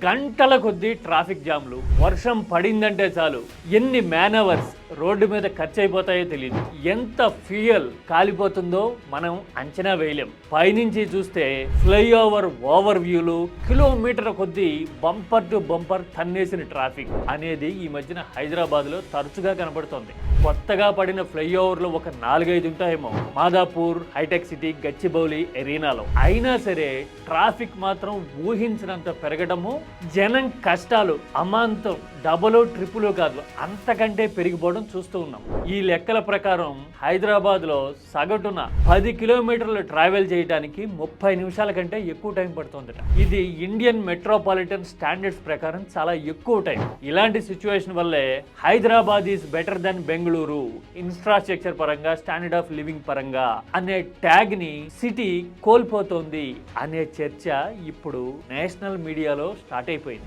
గంటల కొద్దీ ట్రాఫిక్ జామ్లు, వర్షం పడిందంటే చాలు ఎన్ని మ్యాన్ అవర్స్ రోడ్డు మీద ఖర్చు అయిపోతాయో తెలియదు. ఎంత ఫ్యూయల్ కాలిపోతుందో మనం అంచనా వేయలేం. పైనుంచి చూస్తే ఫ్లైఓవర్ ఓవర్ వ్యూలు, కిలోమీటర్ కొద్దీ బంపర్ టు బంపర్ తన్నేసిన ట్రాఫిక్ అనేది ఈ మధ్యన హైదరాబాద్లో తరచుగా కనబడుతోంది. కొత్తగా పడిన ఫ్లైఓవర్లు ఒక 4-5 ఉంటాయేమో మాదాపూర్, హైటెక్ సిటీ, గచ్చిబౌలి, ఎరీనాలో. అయినా సరే ట్రాఫిక్ మాత్రం ఊహించినంత పెరగడము, జనం కష్టాలు అమాంతం డబుల్ ట్రిపుల్ కాదు అంతకంటే పెరిగిపోవడం చూస్తూ ఉన్నాం. ఈ లెక్కల ప్రకారం హైదరాబాద్లో సగటున 10 కిలోమీటర్లు ట్రావెల్ చేయడానికి 30 నిమిషాల కంటే ఎక్కువ టైం పడుతుందట. ఇది ఇండియన్ మెట్రోపాలిటన్ స్టాండర్డ్స్ ప్రకారం చాలా ఎక్కువ టైం. ఇలాంటి సిచ్యువేషన్ వల్లే Hyderabad is better than Bengaluru infrastructure పరంగా, స్టాండర్డ్ ఆఫ్ లివింగ్ పరంగా అనే ట్యాగ్ ని సిటీ కోల్పోతోంది అనే చర్చ ఇప్పుడు నేషనల్ మీడియాలో స్టార్ట్ అయిపోయింది.